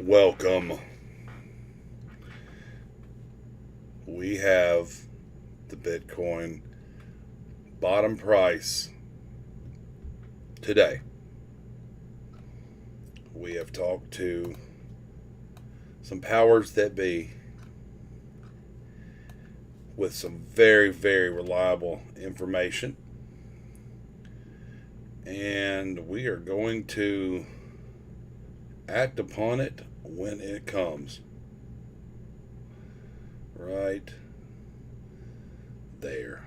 Welcome. We have the Bitcoin bottom price today. We have talked to some powers that be with some very, very reliable information. And we are going to act upon it when it comes. Right there.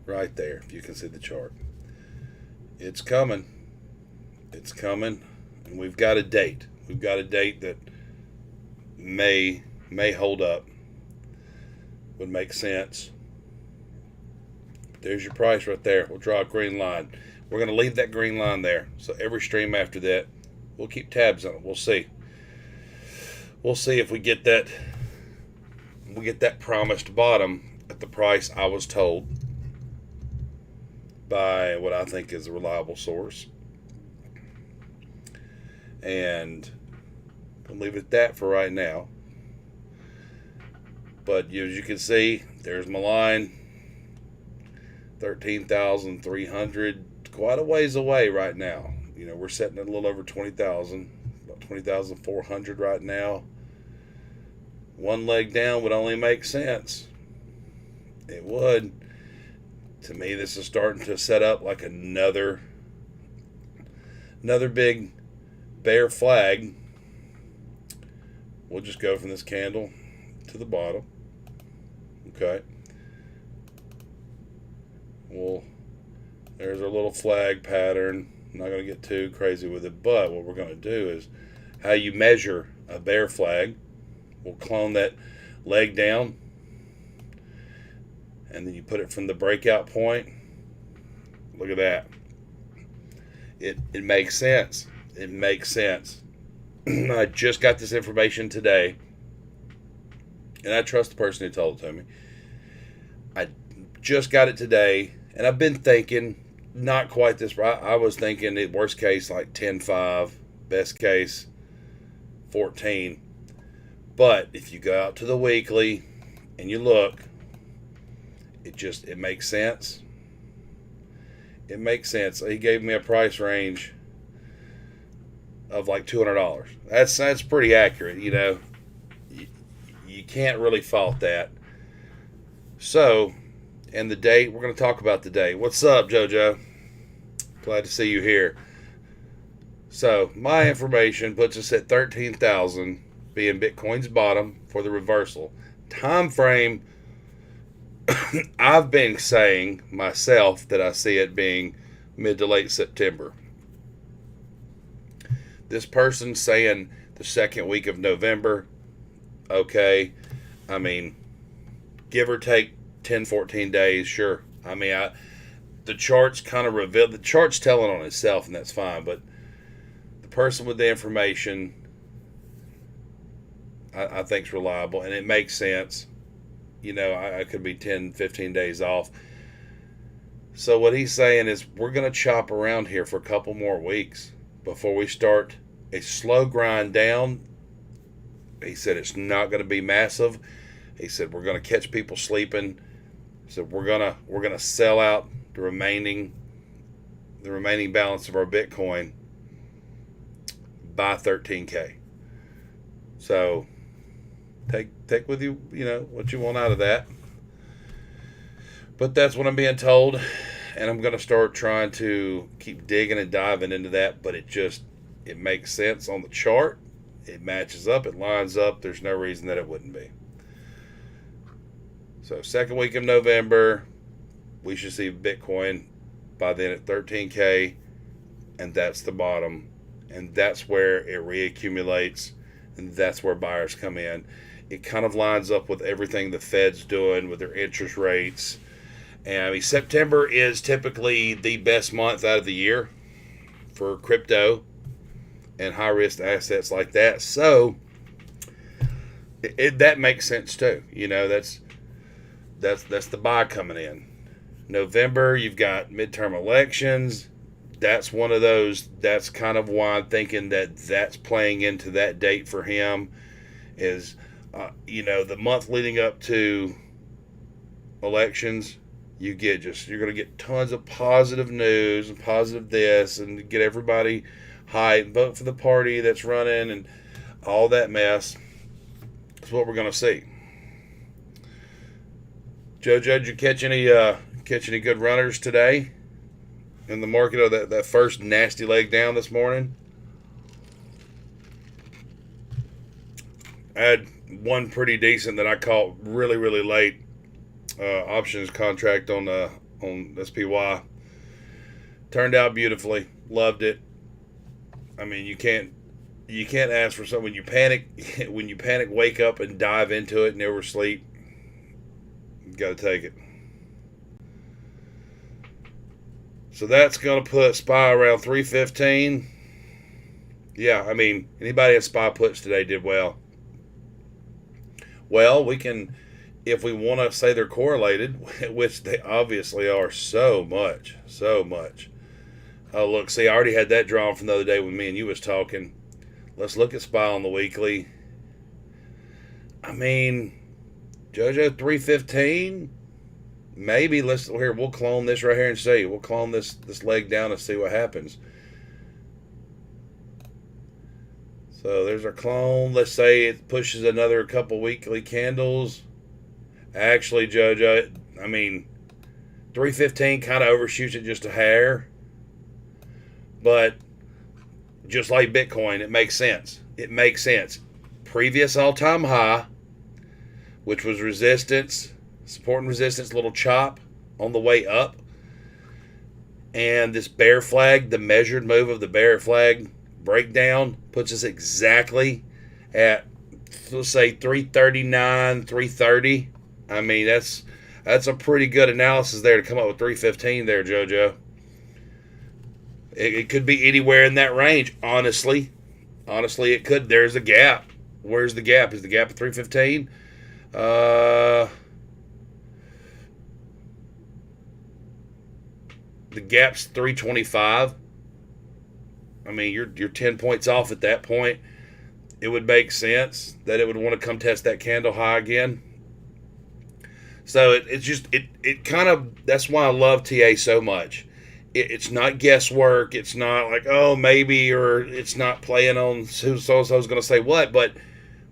Right there, if you can see the chart. It's coming. It's coming. And we've got a date. We've got a date that may hold up. Would make sense. There's your price right there. We'll draw a green line. We're going to leave that green line there. So every stream after that, we'll keep tabs on it. We'll see. We'll see if we get that promised bottom at the price I was told by what I think is a reliable source. And I'll leave it at that for right now. But as you can see, there's my line. 13,300, quite a ways away right now. You know, we're sitting at a little over 20,000, about 20,400 right now. One leg down would only make sense. It would. To me, this is starting to set up like another big bear flag. We'll just go from this candle to the bottom. Okay. Well, there's our little flag pattern. I'm not going to get too crazy with it, but what we're going to do is how you measure a bear flag. We'll clone that leg down, and then you put it from the breakout point. Look at that. It makes sense. It makes sense. I just got this information today, and I trust the person who told it to me. I just got it today, and I've been thinking, not quite this right. I was thinking at worst case like 10.5, best case 14. But if you go out to the weekly and you look, it makes sense. It makes sense. He gave me a price range of like $200. That's pretty accurate, you know. You can't really fault that. So, and the date, we're going to talk about the date. What's up, JoJo? Glad to see you here. So, my information puts us at 13,000 being Bitcoin's bottom for the reversal. Time frame, I've been saying myself that I see it being mid to late September. This person's saying the second week of November. Okay. I mean, give or take 10, 14 days, sure. I mean, the charts kind of reveal, the chart's telling on itself, and that's fine, but the person with the information, I think is reliable, and it makes sense. You know, I could be 10, 15 days off. So what he's saying is we're going to chop around here for a couple more weeks before we start a slow grind down. He said it's not going to be massive. He said we're going to catch people sleeping. So we're gonna sell out the remaining balance of our Bitcoin by 13K. So take with you, you know, what you want out of that. But that's what I'm being told, and I'm gonna start trying to keep digging and diving into that. But it makes sense on the chart. It matches up. It lines up. There's no reason that it wouldn't be. So second week of November, we should see Bitcoin by then at 13K, and that's the bottom, and that's where it reaccumulates, and that's where buyers come in. It kind of lines up with everything the Fed's doing with their interest rates. And I mean, September is typically the best month out of the year for crypto and high risk assets like that. So that makes sense too. You know, that's the buy coming in. November, you've got midterm elections. that's one of those. That's kind of why I'm thinking that that's playing into that date for him. Is the month leading up to elections, you're going to get tons of positive news and positive this, and get everybody hyped, vote for the party that's running, and all that mess. That's what we're going to see. JoJo, did you catch any good runners today in the market, or that first nasty leg down this morning? I had one pretty decent that I caught really, really late. Options contract on SPY. Turned out beautifully. Loved it. I mean, you can't ask for something. When you panic, wake up and dive into it and oversleep. You got to take it. So that's going to put SPY around 315. Yeah, I mean, anybody at SPY puts today did well. Well, we can, if we want to say they're correlated, which they obviously are so much. Oh, look, see, I already had that drawn from the other day when me and you was talking. Let's look at SPY on the weekly. I mean, JoJo 315. Maybe we'll clone this right here and see. We'll clone this leg down and see what happens. So there's our clone. Let's say it pushes another couple weekly candles. Actually, JoJo, I mean, 315 kind of overshoots it just a hair. But just like Bitcoin, it makes sense. Previous all-time high, which was resistance, support and resistance, little chop on the way up. And this bear flag, the measured move of the bear flag breakdown, puts us exactly at, let's say, 339, 330. I mean, that's a pretty good analysis there to come up with 315 there, JoJo. It could be anywhere in that range, honestly. Honestly, it could. There's a gap. Where's the gap? Is the gap at 315? The gap's 325. I mean, you're 10 points off at that point. It would make sense that it would want to come test that candle high again. So it kind of, that's why I love TA so much. It's not guesswork. It's not like, oh, maybe, or it's not playing on who so-and-so's going to say what. But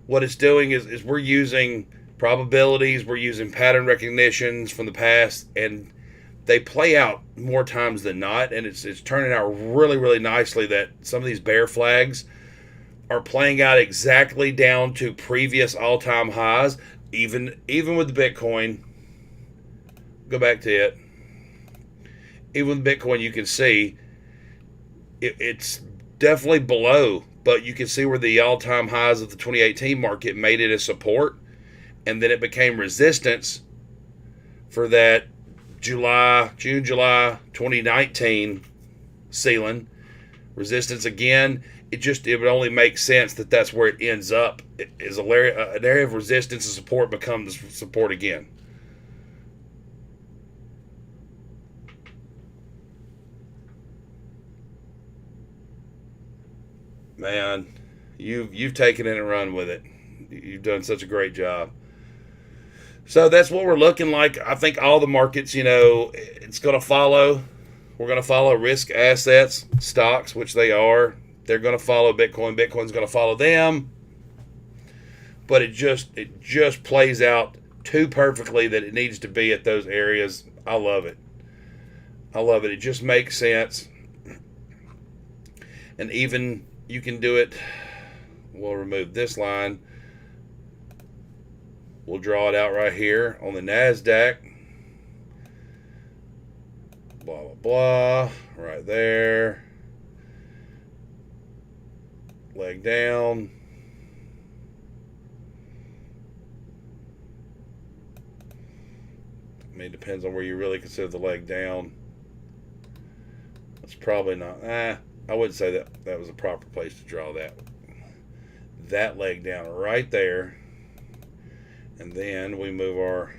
what it's doing is we're using probabilities. We're using pattern recognitions from the past, and they play out more times than not. And it's turning out really, really nicely that some of these bear flags are playing out exactly down to previous all-time highs. Even with the Bitcoin, go back to it. Even with Bitcoin, you can see it's definitely below, but you can see where the all-time highs of the 2018 market made it a support, and then it became resistance for that June, July 2019 ceiling. Resistance again. It would only make sense that that's where it ends up. It is an area of resistance and support becomes support again. Man, you've taken it and run with it. You've done such a great job. So that's what we're looking like. I think all the markets, it's going to follow. We're going to follow risk assets, stocks, which they are. They're going to follow Bitcoin. Bitcoin's going to follow them. But it just plays out too perfectly that it needs to be at those areas. I love it. It just makes sense. And even you can do it. We'll remove this line. We'll draw it out right here on the NASDAQ. Blah, blah, blah. Right there. Leg down. I mean, it depends on where you really consider the leg down. That's probably not. I wouldn't say that was a proper place to draw that. That leg down right there. And then we move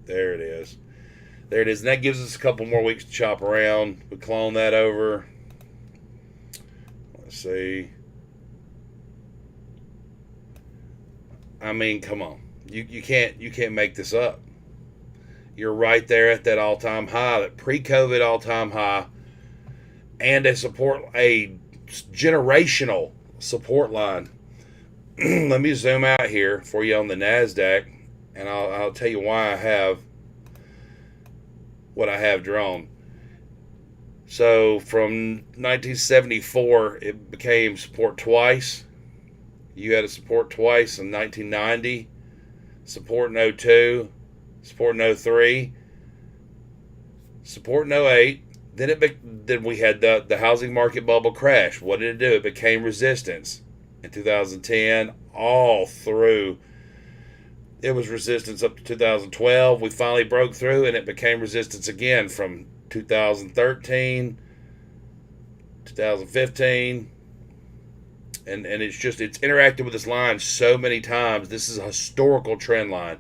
there it is. There it is. And that gives us a couple more weeks to chop around. We clone that over. Let's see. I mean, come on. You can't make this up. You're right there at that all-time high, that pre-COVID all-time high, and a generational support line. Let me zoom out here for you on the NASDAQ, and I'll tell you why I have what I have drawn. So from 1974, it became support twice. You had a support twice in 1990, support in 02, support in 03, support in 08. Then we had the housing market bubble crash. What did it do? It became resistance in 2010 all through. It was resistance up to 2012. We finally broke through, and it became resistance again from 2013, 2015. And it's interacted with this line so many times. This is a historical trend line.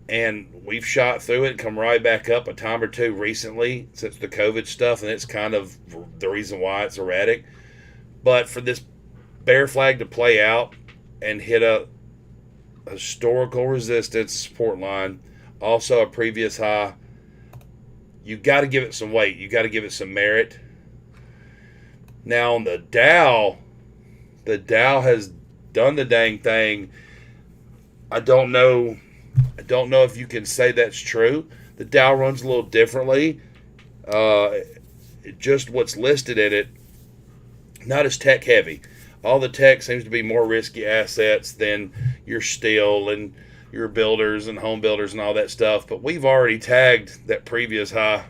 And we've shot through it, come right back up a time or two recently since the COVID stuff, and it's kind of the reason why it's erratic. But for this bear flag to play out and hit a historical resistance support line, also a previous high, you got to give it some weight. You got to give it some merit. Now on the Dow has done the dang thing. I don't know if you can say that's true. The Dow runs a little differently. Just what's listed in it, not as tech heavy. All the tech seems to be more risky assets than your steel and your builders and home builders and all that stuff. But we've already tagged that previous high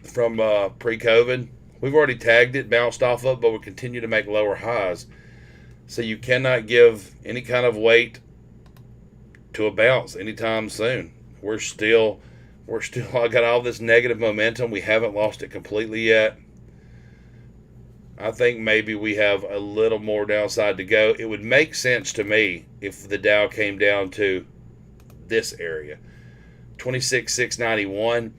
from pre-COVID. We've already tagged it, bounced off of it, but we continue to make lower highs. So you cannot give any kind of weight to a bounce anytime soon. We're still I got all this negative momentum. We haven't lost it completely yet. I think maybe we have a little more downside to go. It would make sense to me if the Dow came down to this area, 26,691.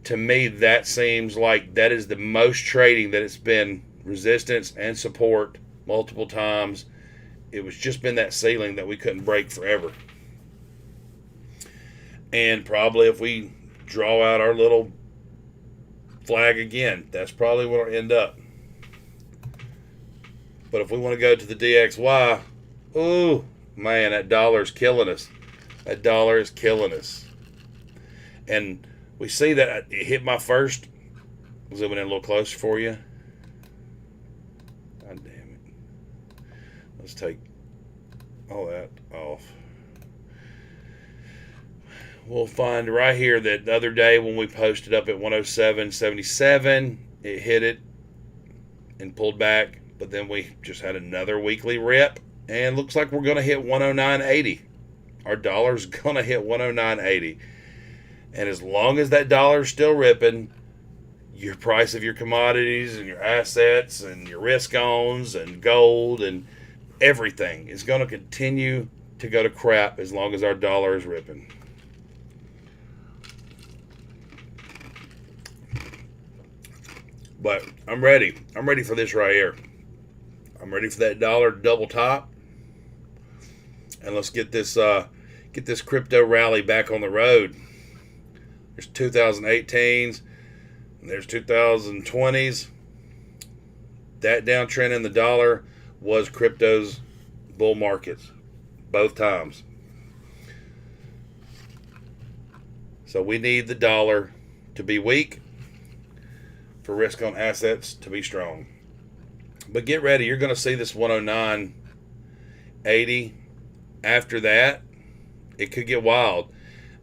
To me, that seems like that is the most trading that it's been, resistance and support multiple times. It was just been that ceiling that we couldn't break forever. And probably if we draw out our little flag again, that's probably where it'll end up. But if we want to go to the DXY, oh man, that dollar is killing us. That dollar is killing us. And we see that it hit my first. Zooming in a little closer for you. God damn it. Let's take all that off. We'll find right here that the other day when we posted up at 107.77, it hit it and pulled back. But then we just had another weekly rip. And looks like we're going to hit 109.80. Our dollar's going to hit 109.80. And as long as that dollar's still ripping, your price of your commodities and your assets and your risk-ons and gold and everything is going to continue to go to crap as long as our dollar is ripping. But I'm ready. I'm ready for this right here. I'm ready for that dollar double top. And let's get this crypto rally back on the road. There's 2018s, and there's 2020s. That downtrend in the dollar was crypto's bull markets, both times. So we need the dollar to be weak for risk on assets to be strong. But get ready, you're going to see this 109.80. After that, it could get wild.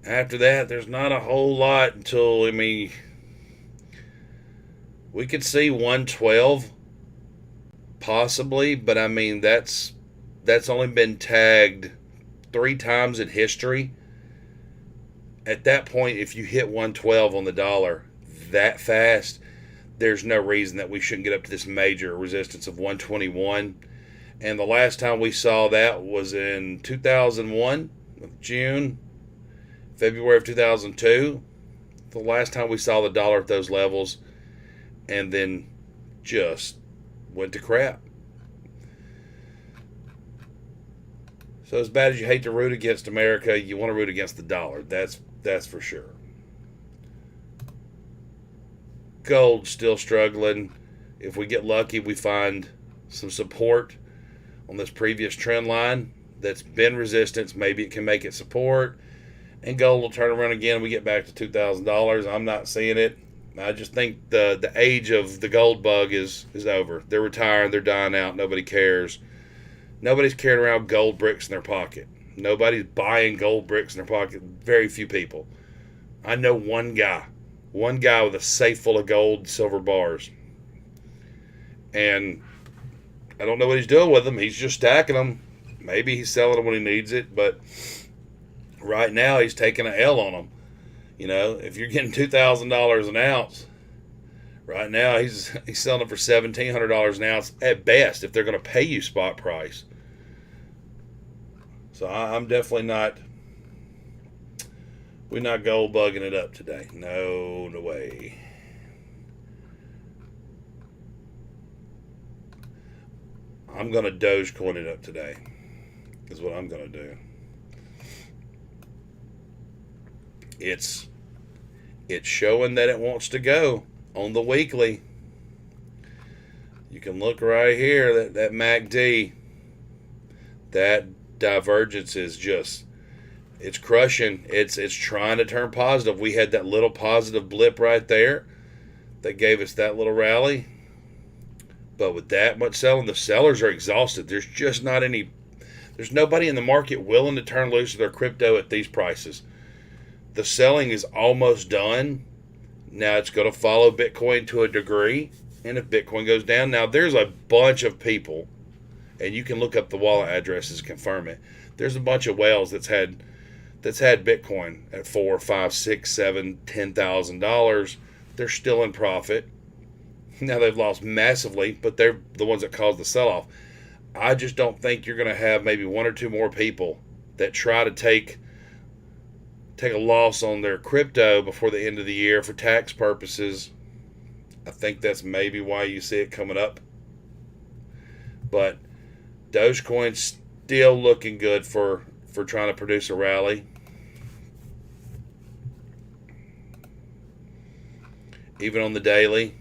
After that, there's not a whole lot until, we could see 112 possibly, but that's only been tagged 3 times in history. At that point, if you hit 112 on the dollar that fast, there's no reason that we shouldn't get up to this major resistance of 121. And the last time we saw that was in 2001, June. February of 2002, the last time we saw the dollar at those levels, and then just went to crap. So as bad as you hate to root against America, you want to root against the dollar. That's for sure. Gold's still struggling. If we get lucky, we find some support on this previous trend line that's been resistance. Maybe it can make it support, and gold will turn around again. We get back to $2,000. I'm not seeing it. I just think the age of the gold bug is over. They're retiring. They're dying out. Nobody cares. Nobody's carrying around gold bricks in their pocket. Nobody's buying gold bricks in their pocket. Very few people. I know one guy with a safe full of gold, silver bars. And I don't know what he's doing with them. He's just stacking them. Maybe he's selling them when he needs it, but right now he's taking an L on them. You know, if you're getting $2,000 an ounce, right now he's selling them for $1,700 an ounce at best if they're going to pay you spot price. So I'm definitely not. We're not gold bugging it up today. No way. I'm going to Dogecoin it up today. Is what I'm going to do. It's showing that it wants to go on the weekly. You can look right here, that MACD, that divergence is just, it's crushing. It's trying to turn positive. We had that little positive blip right there that gave us that little rally. But with that much selling, the sellers are exhausted. There's just there's nobody in the market willing to turn loose of their crypto at these prices. The selling is almost done. Now it's going to follow Bitcoin to a degree. And if Bitcoin goes down, now there's a bunch of people, and you can look up the wallet addresses to confirm it. There's a bunch of whales that's had Bitcoin at $4, $5, $6, $7, $10,000. They're still in profit. Now they've lost massively, but they're the ones that caused the sell-off. I just don't think you're going to have maybe one or two more people that try to take a loss on their crypto before the end of the year for tax purposes. I think that's maybe why you see it coming up. But Dogecoin's still looking good for trying to produce a rally. Even on the daily,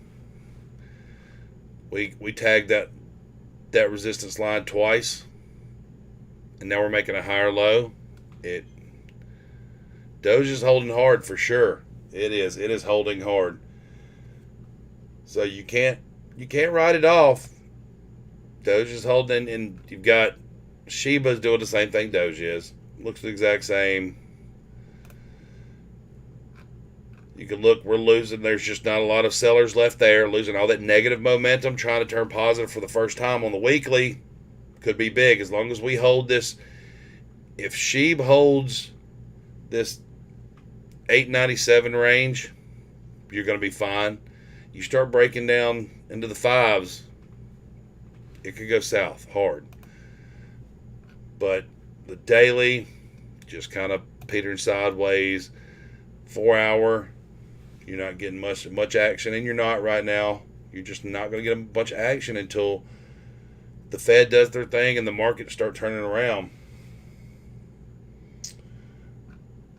we tagged that resistance line twice, and now we're making a higher low. Doge is holding hard for sure. It is holding hard. So you can't write it off. Doge is holding, and you've got Shiba's doing the same thing Doge is. Looks the exact same. You can look, we're losing. There's just not a lot of sellers left there. Losing all that negative momentum, trying to turn positive for the first time on the weekly. Could be big as long as we hold this. If SHIB holds this 897 range, you're going to be fine. You start breaking down into the fives, it could go south hard. But the daily, just kind of petering sideways. 4 hour, you're not getting much action, and you're not right now. You're just not going to get a bunch of action until the Fed does their thing and the markets start turning around.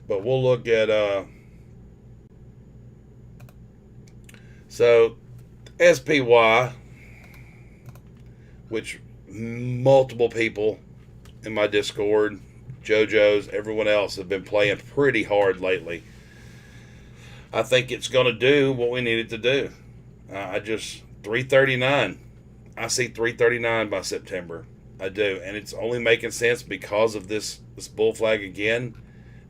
But we'll look at so SPY, which multiple people in my Discord, JoJo's, everyone else have been playing pretty hard lately. I think it's going to do what we need it to do. 339. I see 339 by September. I do. And it's only making sense because of this bull flag again.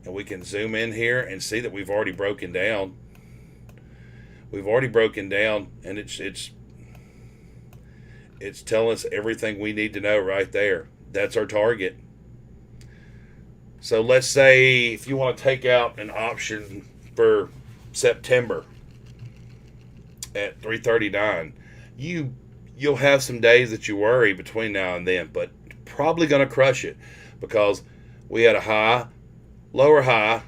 And we can zoom in here and see that we've already broken down. We've already broken down, and it's telling us everything we need to know right there. That's our target. So let's say if you want to take out an option for September at 339, you'll have some days that you worry between now and then, but probably going to crush it because we had a high, lower high,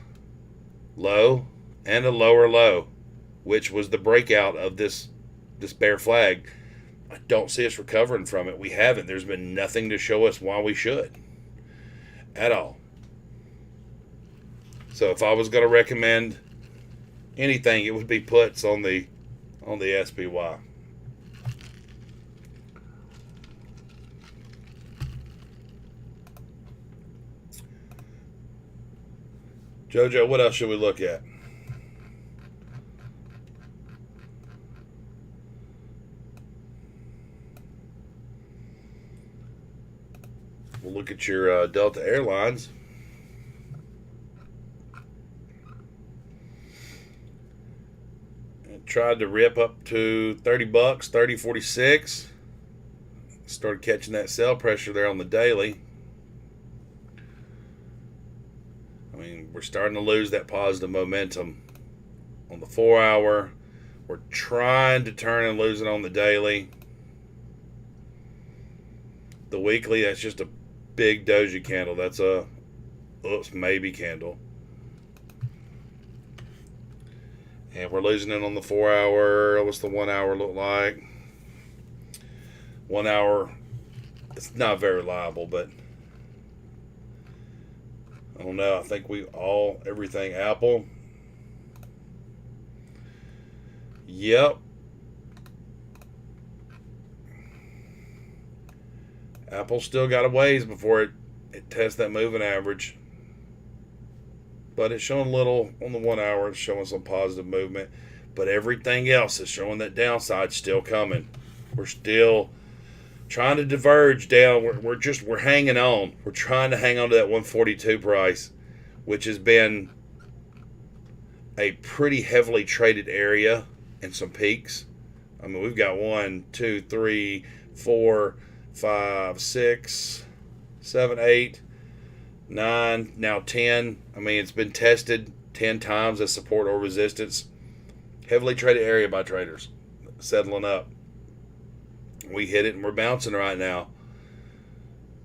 low and a lower low, which was the breakout of this bear flag. I don't see us recovering from it. We haven't. There's been nothing to show us why we should at all. So if I was going to recommend anything, it would be puts on the SPY. Jojo, what else should we look at? We'll look at your Delta Airlines. It tried to rip up to $30, 30.46. Started catching that sell pressure there on the daily. I mean, we're starting to lose that positive momentum on the 4 hour. We're trying to turn and lose it on the daily. The weekly, that's just a big doji candle. That's a maybe candle. And we're losing it on the 4 hour. What's the 1 hour look like? 1 hour, it's not very reliable, but I don't know. I think everything Apple. Yep. Apple still got a ways before it tests that moving average. But it's showing little on the 1 hour. It's showing some positive movement. But everything else is showing that downside still coming. We're still trying to diverge down. We're hanging on. We're trying to hang on to that 142 price, which has been a pretty heavily traded area and some peaks. I mean, we've got 1, 2, 3, 4, 5, 6, 7, 8, 9, now 10. I mean, it's been tested 10 times as support or resistance. Heavily traded area by traders, settling up. We hit it and we're bouncing right now.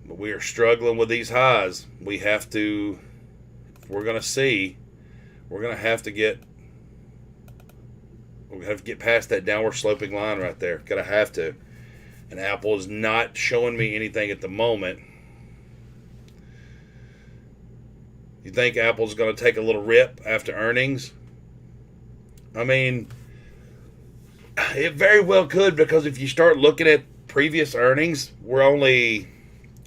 But we are struggling with these highs. We have to, if we're going to have to get past that downward sloping line right there. Gonna have to. And Apple is not showing me anything at the moment. You think Apple's going to take a little rip after earnings? I mean, it very well could, because if you start looking at previous earnings, we're only,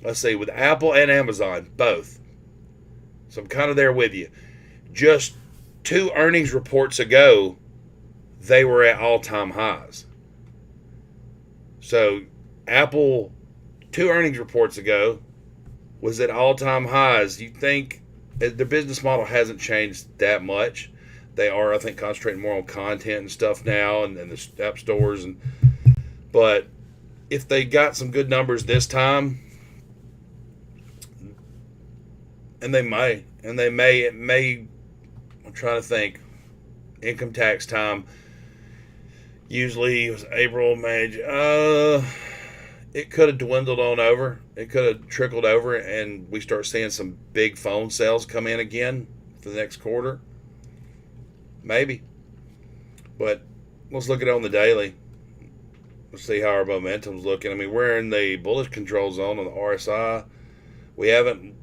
let's see, with Apple and Amazon, both. So I'm kind of there with you. Just 2 earnings reports ago, they were at all-time highs. So Apple, 2 earnings reports ago, was at all-time highs. You think their business model hasn't changed that much. They are, I think, concentrating more on content and stuff now, and the app stores. But if they got some good numbers this time, and they may, I'm trying to think, income tax time, usually it was April, May, it could have dwindled on over. It could have trickled over, and we start seeing some big phone sales come in again for the next quarter. Maybe. But let's look at it on the daily. Let's see how our momentum's looking. I mean, we're in the bullish control zone on the RSI. We haven't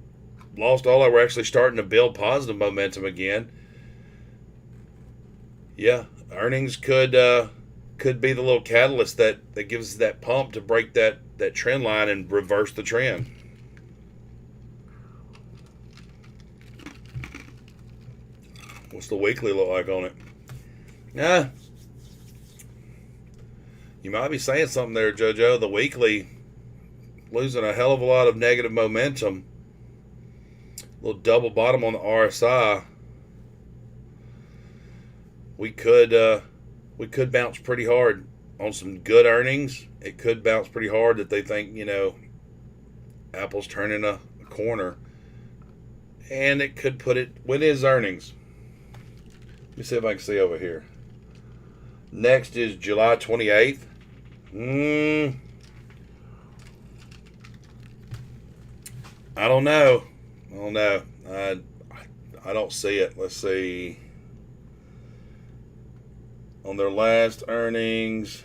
lost all that. We're actually starting to build positive momentum again. Yeah, earnings could be the little catalyst that gives us that pump to break that trend line and reverse the trend. What's the weekly look like on it? You might be saying something there, JoJo. The weekly losing a hell of a lot of negative momentum. A little double bottom on the RSI. We could bounce pretty hard on some good earnings. It could bounce pretty hard that they think, Apple's turning a corner. And it could put it, when is earnings? Let me see if I can see over here. Next is July 28th. I don't know. I don't see it. Let's see. on their last earnings.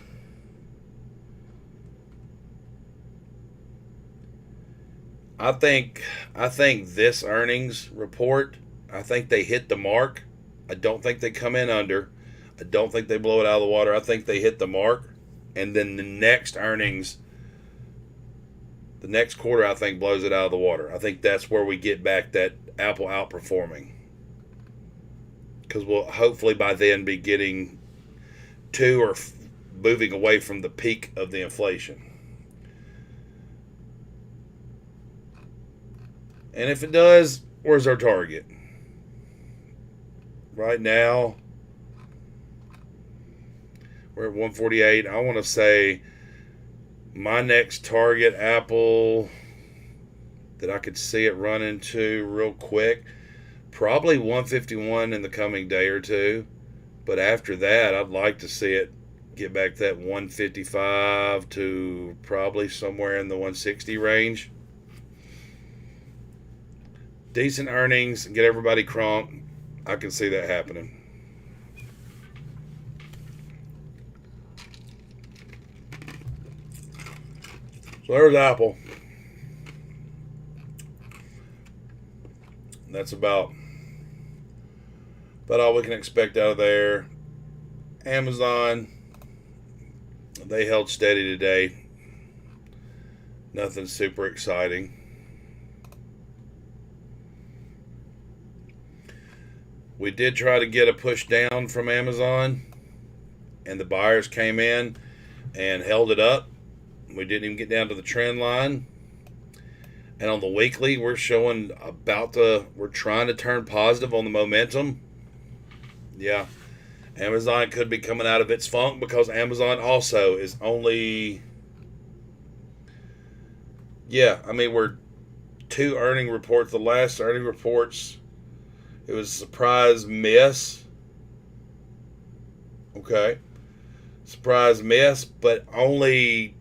I think this earnings report, I think they hit the mark. I don't think they come in under. I don't think they blow it out of the water. I think they hit the mark. And then the next earnings, the next quarter, I think blows it out of the water. I think that's where we get back that Apple outperforming. Because we'll hopefully by then be getting to or moving away from the peak of the inflation. And if it does, where's our target? Right now, we're at 148. I want to say my next target, Apple, that I could see it run into real quick, probably 151 in the coming day or two. But after that, I'd like to see it get back to that 155 to probably somewhere in the 160 range. Decent earnings, get everybody crunked. I can see that happening. So there's Apple. That's about all we can expect out of there. Amazon, they held steady today. Nothing super exciting. We did try to get a push down from Amazon, and the buyers came in and held it up. We didn't even get down to the trend line. And on the weekly, we're showing we're trying to turn positive on the momentum. Yeah, Amazon could be coming out of its funk because Amazon also is only, we're two earning reports. The last earning reports, it was a surprise miss. Okay. Surprise miss, but only,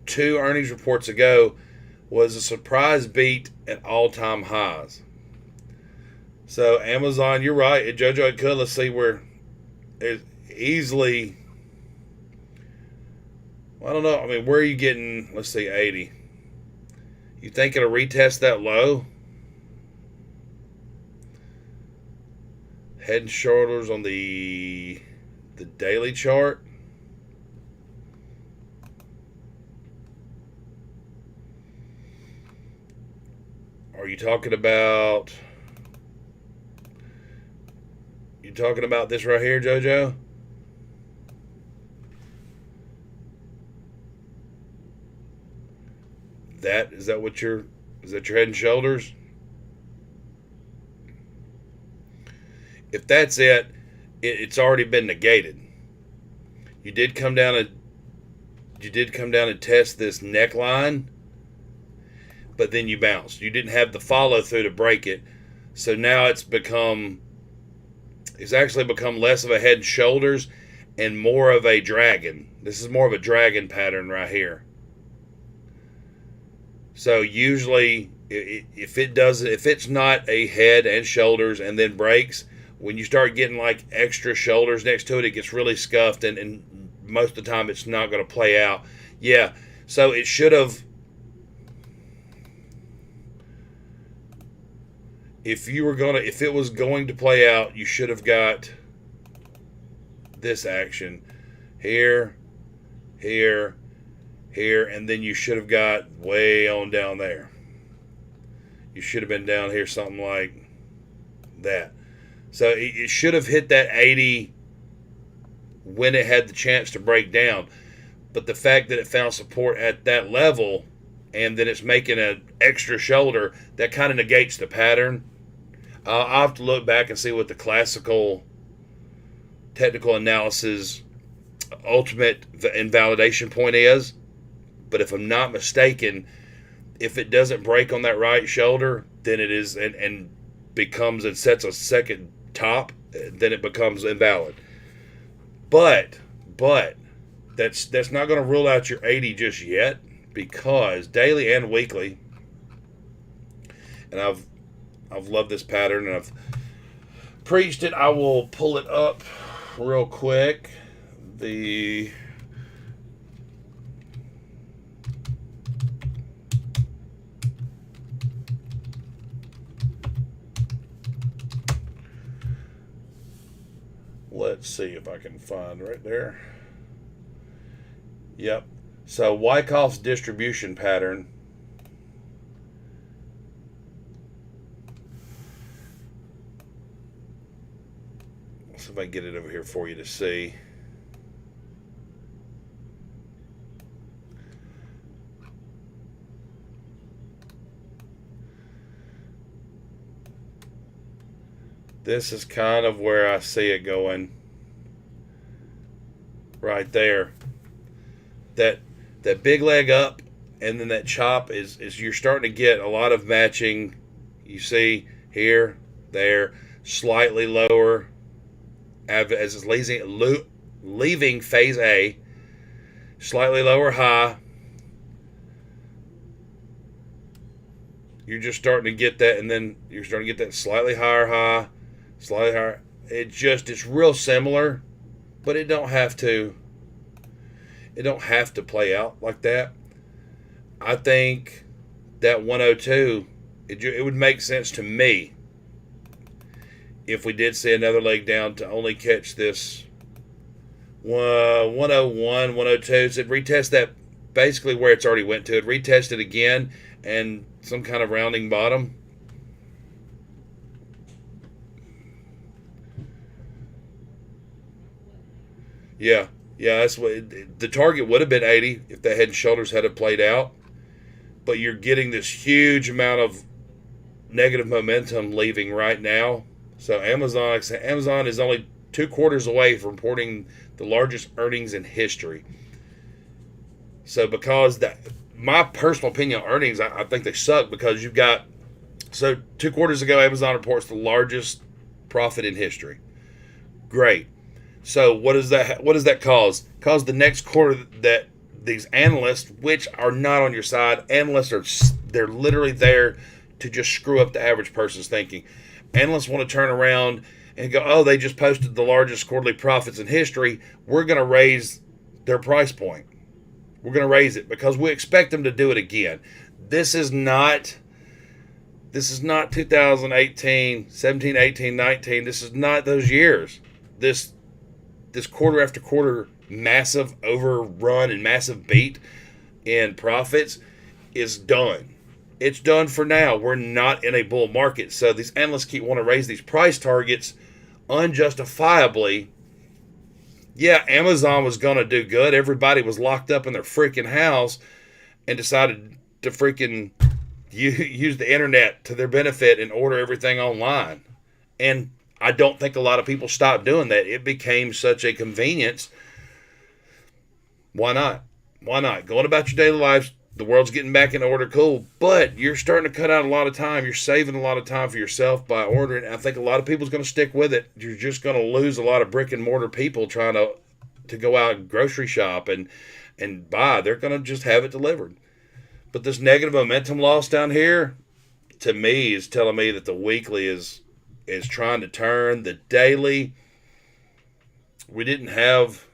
two earnings reports ago was a surprise beat at all-time highs. So Amazon, you're right. JoJo, it could. Let's see where it easily, I don't know. I mean, where are you getting, let's see, 80? You think it'll retest that low? Head and shoulders on the daily chart. Are you talking about this right here, JoJo? Is that your head and shoulders? If that's it, it's already been negated. You did come down and test this neckline, but then you bounced. You didn't have the follow through to break it. So now it's actually become less of a head and shoulders and more of a dragon. This is more of a dragon pattern right here. So usually if it's not a head and shoulders and then breaks, when you start getting like extra shoulders next to it, it gets really scuffed, and most of the time it's not going to play out. Yeah, so it should have. If it was going to play out, you should have got this action here, here, here, and then you should have got way on down there. You should have been down here something like that. So it should have hit that 80 when it had the chance to break down. But the fact that it found support at that level and then it's making an extra shoulder, that kind of negates the pattern. I'll have to look back and see what the classical technical analysis ultimate invalidation point is. But if I'm not mistaken, if it doesn't break on that right shoulder, then it is and becomes and sets a second top, then it becomes invalid. But that's not going to rule out your 80 just yet, because daily and weekly, and I've loved this pattern and I've preached it. I will pull it up real quick the let's see if I can find right there. Yep. So Wyckoff's distribution pattern. Let's see if I can get it over here for you to see. This is kind of where I see it going. Right there. That big leg up and then that chop is you're starting to get a lot of matching. You see here, there, slightly lower as it's leaving phase A, slightly lower high. You're just starting to get that, and then you're starting to get that slightly higher high, slightly higher. It's real similar, but it don't have to play out like that. I think that 102, it would make sense to me if we did see another leg down to only catch this 101, 102. So retest that basically where it's already went to. It retest it again and some kind of rounding bottom. Yeah, that's what the target would have been 80 if the head and shoulders had played out. But you're getting this huge amount of negative momentum leaving right now. So Amazon is only 2 quarters away from reporting the largest earnings in history. So because my personal opinion on earnings, I think they suck because you've got 2 quarters ago Amazon reports the largest profit in history. Great. So what does that cause? Cause the next quarter that these analysts, which are not on your side, they're literally there to just screw up the average person's thinking. Analysts want to turn around and go, oh, they just posted the largest quarterly profits in history. We're going to raise their price point. We're going to raise it because we expect them to do it again. This is not 2018, 17, 18, 19. This is not those years. This quarter after quarter massive overrun and massive beat in profits is done. It's done for now. We're not in a bull market. So these analysts keep wanting to raise these price targets unjustifiably. Yeah, Amazon was going to do good. Everybody was locked up in their freaking house and decided to freaking use the internet to their benefit and order everything online. And I don't think a lot of people stopped doing that. It became such a convenience. Why not? Why not? Going about your daily lives, the world's getting back in order, cool. But you're starting to cut out a lot of time. You're saving a lot of time for yourself by ordering. I think a lot of people's going to stick with it. You're just going to lose a lot of brick and mortar people trying to go out and grocery shop and buy. They're going to just have it delivered. But this negative momentum loss down here, to me, is telling me that the weekly is trying to turn. The daily, we didn't have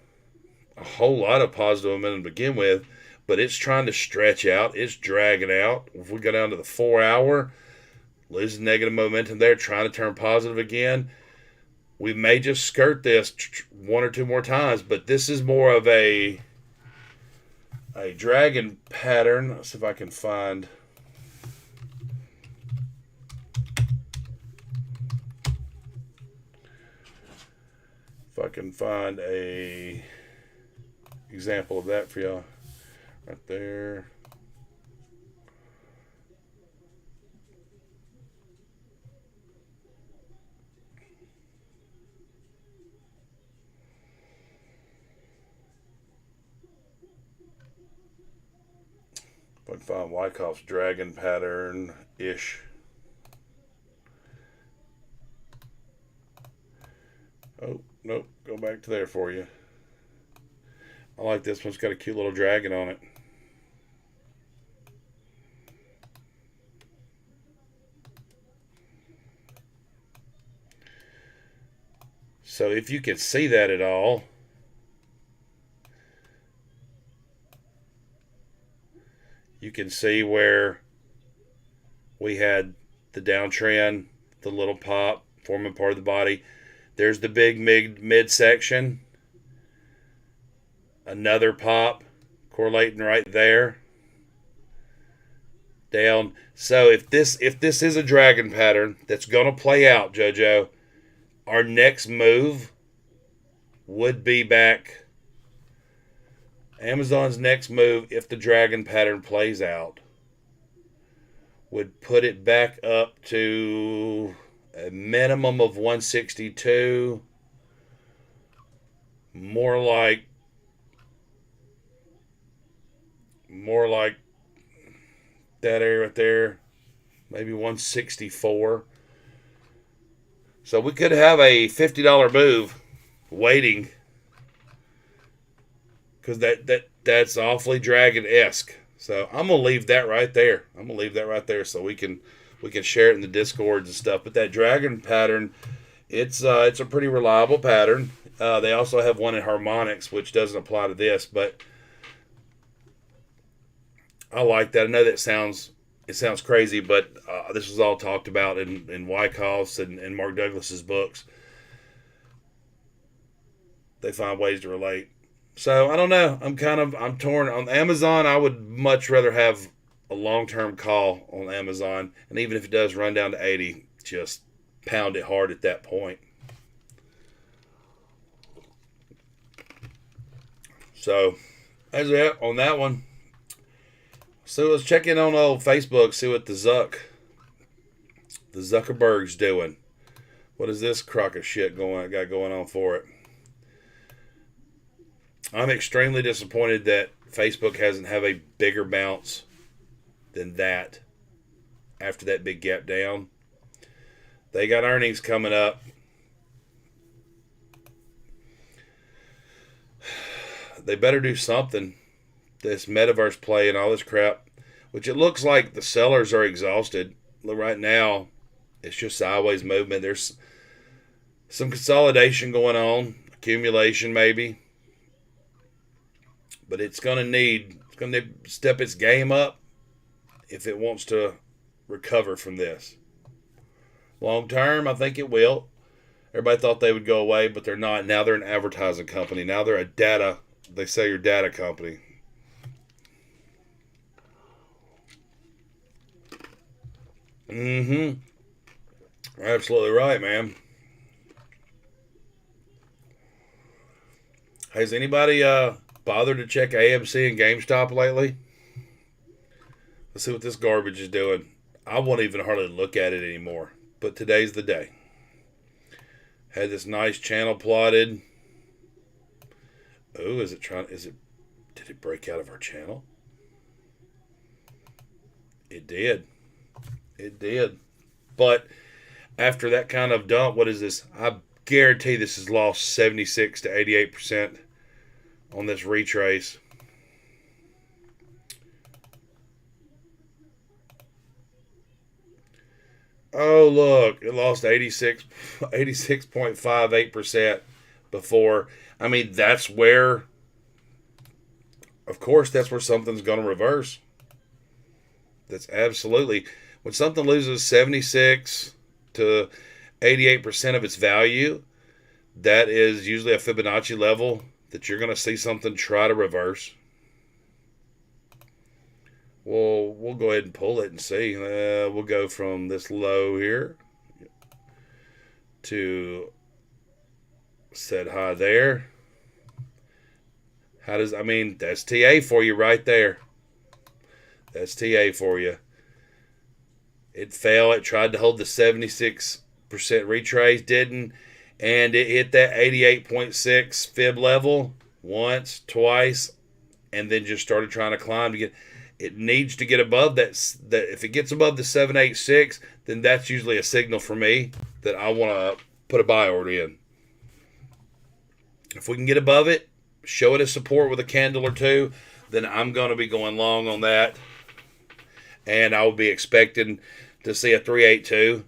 a whole lot of positive momentum to begin with, but it's trying to stretch out. It's dragging out. If we go down to the 4 hour, losing negative momentum there, trying to turn positive again, we may just skirt this 1 or 2 more times, but this is more of a dragon pattern. Let's see if I can find. If I can find a example of that for y'all. Right there. If I can find Wyckoff's dragon pattern-ish. Oh, nope. Go back to there for you. I like this one. It's got a cute little dragon on it. So if you can see that at all, you can see where we had the downtrend, the little pop forming part of the body. There's the big midsection. Another pop correlating right there. Down. So if this is a dragon pattern that's going to play out, JoJo, our next move would be back. Amazon's next move, if the dragon pattern plays out, would put it back up to a minimum of 162. More like that area right there, maybe 164. So we could have a $50 move waiting, because that's awfully dragon-esque. So I'm gonna leave that right there. So we can share it in the discords and stuff. But that dragon pattern, it's a pretty reliable pattern. They also have one in harmonics, which doesn't apply to this, but I like that. I know that sounds crazy, but this was all talked about in Wyckoff's and Mark Douglas's books. They find ways to relate. So I don't know. I'm torn. On Amazon, I would much rather have a long-term call on Amazon, and even if it does run down to 80, just pound it hard at that point. So that's it on that one. So let's check in on old Facebook, see what the Zuckerberg's doing. What is this crock of shit got going on for it? I'm extremely disappointed that Facebook hasn't have a bigger bounce than that after that big gap down. They got earnings coming up. They better do something. This metaverse play and all this crap, which it looks like the sellers are exhausted. Right now, it's just sideways movement. There's some consolidation going on, accumulation maybe. But it's going to step its game up if it wants to recover from this. Long term, I think it will. Everybody thought they would go away, but they're not. Now they're an advertising company. Now they're they say you're a data company. Absolutely right, man. Has anybody bothered to check AMC and GameStop lately? Let's see what this garbage is doing. I won't even hardly look at it anymore. But today's the day. Had this nice channel plotted. Oh, did it break out of our channel? It did. But after that kind of dump, what is this? I guarantee this has lost 76 to 88% on this retrace. Oh, look, it lost 86.58% before. I mean, that's where, of course, that's where something's going to reverse. That's absolutely. When something loses 76 to 88% of its value, that is usually a Fibonacci level that you're going to see something try to reverse. Well, we'll go ahead and pull it and see. We'll go from this low here to set high there. That's TA for you right there. That's TA for you. It fell. It tried to hold the 76% retrace, didn't. And it hit that 88.6 fib level once, twice, and then just started trying to climb to get. It needs to get above that. If it gets above the 786, then that's usually a signal for me that I want to put a buy order in. If we can get above it, show it as support with a candle or two, then I'm going to be going long on that. And I will be expecting to see a 382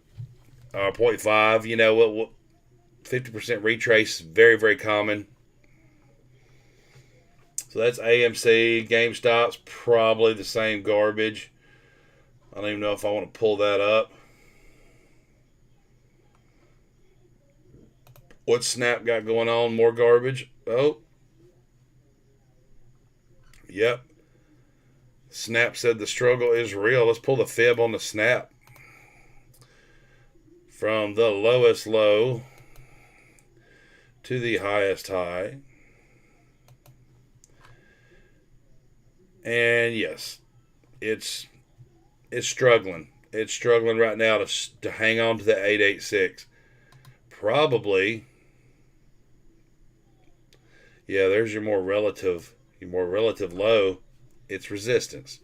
or 0.5. You know what? 50% retrace, very, very common. So that's AMC. GameStop's probably the same garbage. I don't even know if I want to pull that up. What's Snap got going on? More garbage. Oh. Yep. Snap said the struggle is real. Let's pull the fib on the Snap. From the lowest low to the highest high. And yes, it's struggling. It's struggling right now to hang on to the 886. Probably, yeah, there's your more relative low. It's resistance.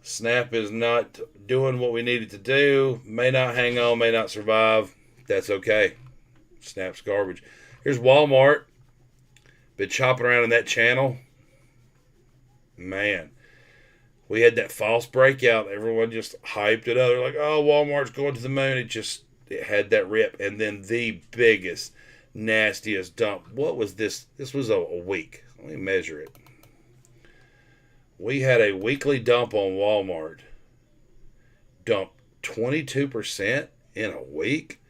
Snap is not doing what we needed to do. May not hang on, may not survive. That's okay. Snap's garbage. Here's Walmart. Been chopping around in that channel. Man, we had that false breakout. Everyone just hyped it up. They're like, oh, Walmart's going to the moon. It had that rip. And then the biggest, nastiest dump. What was this? This was a week. Let me measure it. We had a weekly dump on Walmart. Dump 22% in a week?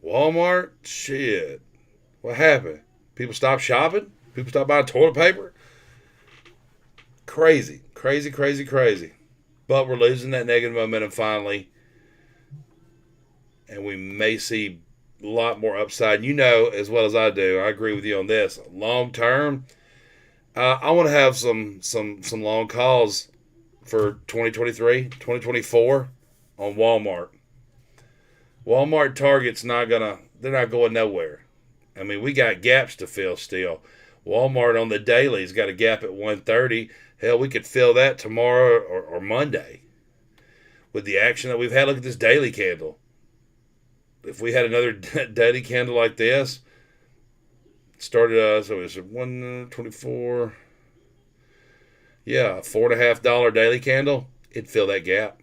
Walmart? Shit. What happened? People stopped shopping? People stopped buying toilet paper? Crazy. Crazy, crazy, crazy. But we're losing that negative momentum finally. And we may see a lot more upside. You know as well as I do. I agree with you on this. Long term, I want to have some long calls for 2023, 2024 on Walmart. Walmart Target's they're not going nowhere. I mean, we got gaps to fill still. Walmart on the daily's got a gap at 130. Hell, we could fill that tomorrow or Monday with the action that we've had. Look at this daily candle. If we had another daily candle like this, started, so it was 124. Yeah, $4.50 daily candle. It'd fill that gap.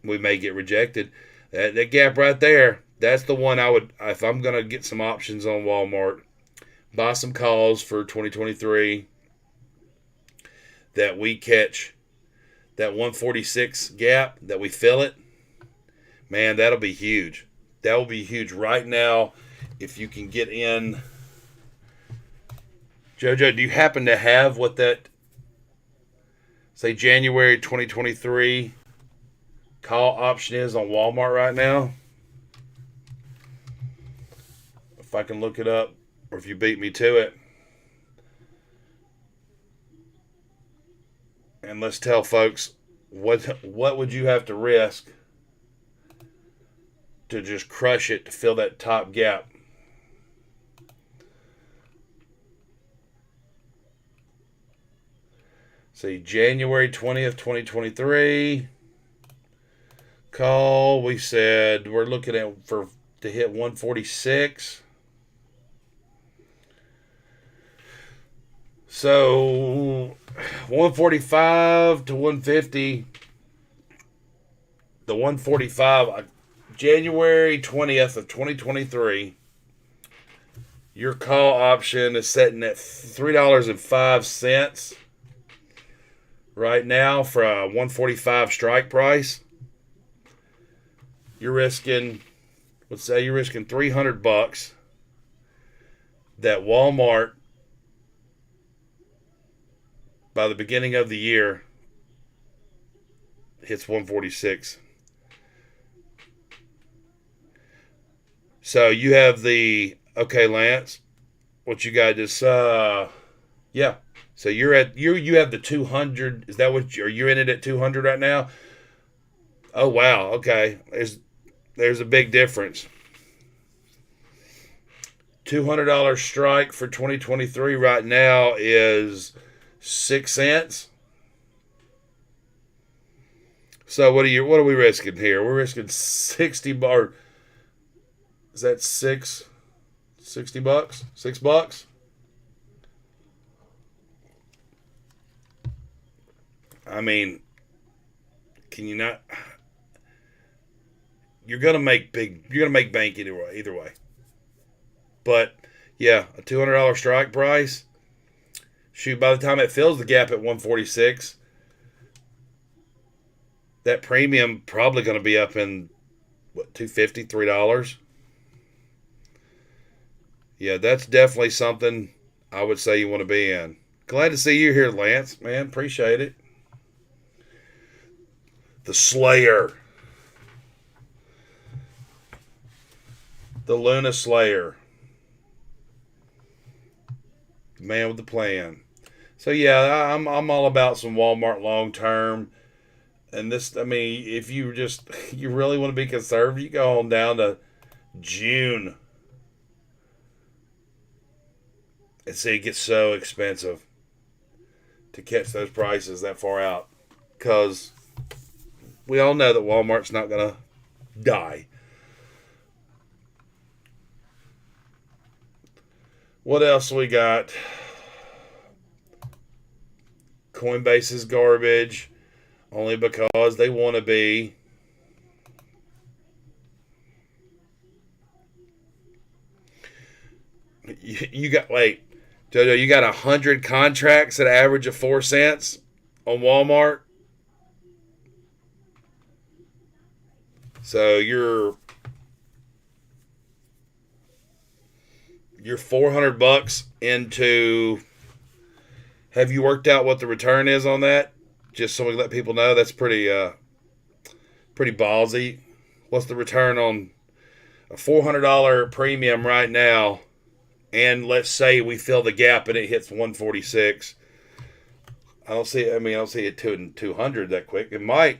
We may get rejected. That gap right there, that's the one I would, if I'm going to get some options on Walmart, buy some calls for 2023 that we catch that 146 gap, that we fill it. Man, that'll be huge. That will be huge right now. If you can get in, JoJo, do you happen to have what that, say, January 2023 call option is on Walmart right now? If I can look it up, or if you beat me to it. And let's tell folks, what would you have to risk to just crush it to fill that top gap? See, January 20th, 2023 call. We said we're looking at to hit 146. So 145 to 150. The 145, January 20th of 2023. Your call option is setting at $3.05 right now for a 145 strike price. You're risking, let's say you're risking $300 that Walmart, by the beginning of the year, hits 146. So you have okay, Lance, what you got is, yeah. So you have the 200. Is that what are you in it at 200 right now? Oh, wow. Okay. There's a big difference. $200 strike for 2023 right now is 6 cents. So what are we risking here? We're risking 60 bar. Is that $60? $6? I mean, can you not? You're gonna make bank either way. But yeah, a $200 strike price. Shoot, by the time it fills the gap at 146, that premium probably going to be up in what, $250, $3. Yeah, that's definitely something I would say you want to be in. Glad to see you here, Lance. Man, appreciate it. The Slayer. The Luna Slayer. The man with the plan. So yeah, I'm all about some Walmart long term. And this, I mean, if you just you really want to be conservative, you go on down to June and see it gets so expensive to catch those prices that far out, because we all know that Walmart's not gonna die. What else we got? Coinbase is garbage only because they want to be. You got, wait, Jojo, you got 100 contracts at an average of 4 cents on Walmart. So you're $400 into. Have you worked out what the return is on that? Just so we let people know. That's pretty ballsy. What's the return on a $400 premium right now? And let's say we fill the gap and it hits 146. I don't see it to 200 that quick. It might.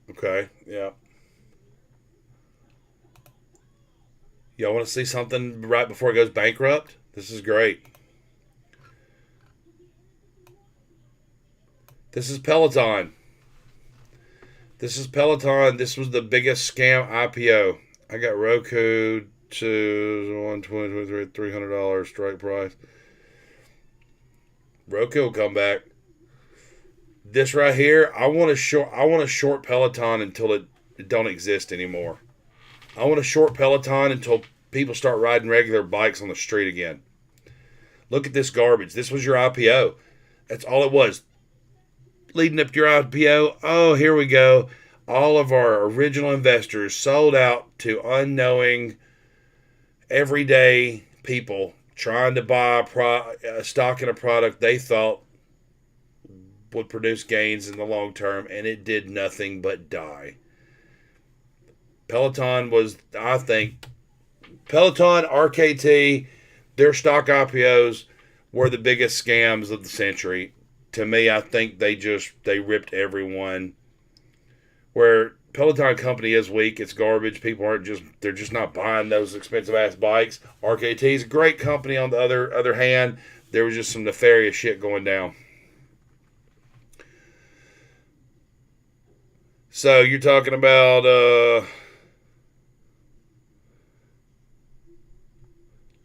Okay, yeah. Y'all want to see something right before it goes bankrupt? This is great. This is Peloton. This is Peloton. This was the biggest scam IPO. I got Roku to 120, $300 strike price. Roku will come back. This right here, I want to short Peloton until it don't exist anymore. I want to short Peloton until people start riding regular bikes on the street again. Look at this garbage. This was your IPO. That's all it was. Leading up to your IPO, oh, here we go. All of our original investors sold out to unknowing, everyday people trying to buy a stock in a product they thought would produce gains in the long term, and it did nothing but die. Peloton was, I think, Peloton, RKT, their stock IPOs were the biggest scams of the century. To me, I think they ripped everyone. Where Peloton company is weak, it's garbage. People they're just not buying those expensive ass bikes. RKT is a great company. On the other hand, there was just some nefarious shit going down. So you're talking about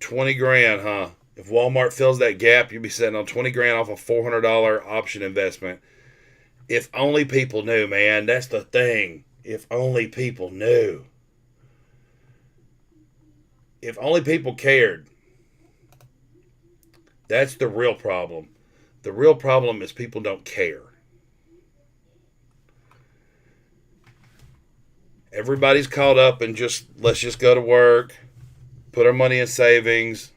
$20,000, huh? If Walmart fills that gap, you'll be sitting on $20,000 off a $400 option investment. If only people knew, man. That's the thing. If only people knew. If only people cared. That's the real problem. The real problem is people don't care. Everybody's caught up in let's just go to work, put our money in savings,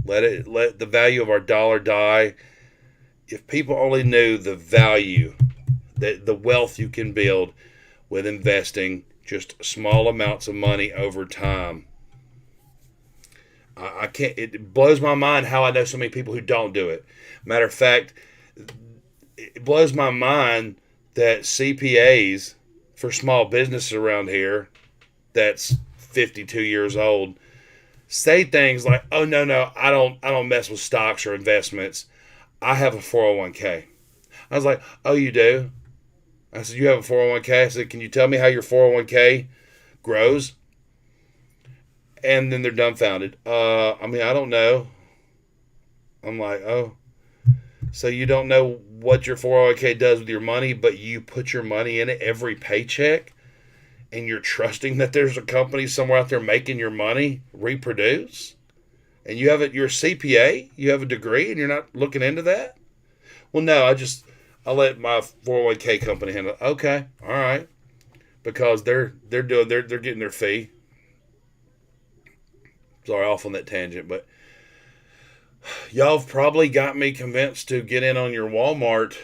let the value of our dollar die. If people only knew the value, the wealth you can build with investing just small amounts of money over time. I can't. It blows my mind how I know so many people who don't do it. Matter of fact, it blows my mind that CPAs for small businesses around here, that's 52 years old, say things like, "Oh no, I don't mess with stocks or investments. I have a 401k." I was like, "Oh, you do?" I said, "You have a 401k?" I said, "Can you tell me how your 401k grows?" And then they're dumbfounded. I mean, I don't know. I'm like, oh, so you don't know what your 401k does with your money, but you put your money in it every paycheck, and you're trusting that there's a company somewhere out there making your money reproduce, and you have it. You're a CPA, you have a degree, and you're not looking into that. Well, no, I let my 401k company handle it. Okay, all right, because they're getting their fee. Sorry, off on that tangent, but y'all have probably got me convinced to get in on your Walmart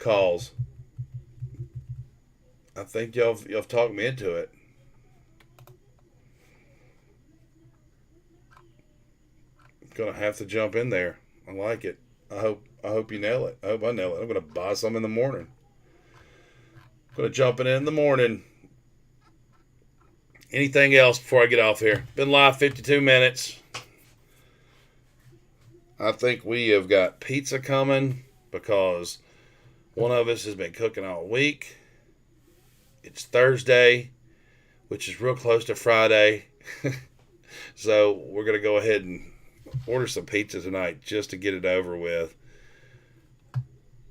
calls. I think y'all have talked me into it. Gonna have to jump in there. I like it. I hope you nail it. I hope I nail it. I'm gonna buy some in the morning. Gonna jump in the morning. Anything else before I get off here? Been live 52 minutes. I think we have got pizza coming because one of us has been cooking all week. It's Thursday, which is real close to Friday. So we're going to go ahead and order some pizza tonight just to get it over with.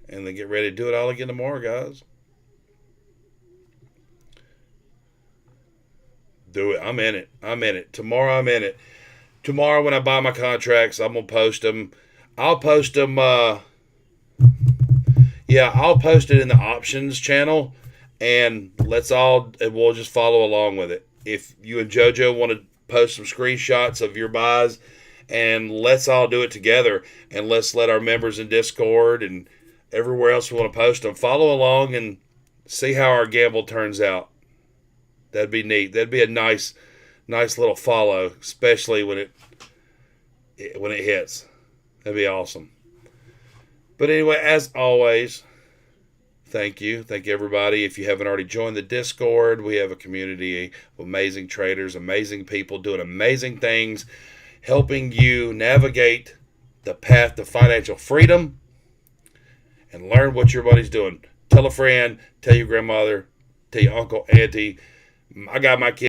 And then get ready to do it all again tomorrow, guys. Do it. I'm in it. I'm in it. Tomorrow I'm in it. Tomorrow when I buy my contracts, I'm going to post them. I'll post them. I'll post it in the options channel. And we'll just follow along with it. If you and JoJo want to post some screenshots of your buys, and let's all do it together. And let's let our members in Discord and everywhere else we want to post them follow along and see how our gamble turns out. That'd be neat. That'd be a nice little follow, especially when it hits. That'd be awesome. But anyway, as always, thank you. Thank you, everybody. If you haven't already joined the Discord, we have a community of amazing traders, amazing people doing amazing things, helping you navigate the path to financial freedom and learn what your buddy's doing. Tell a friend, tell your grandmother, tell your uncle, auntie. I got my kids.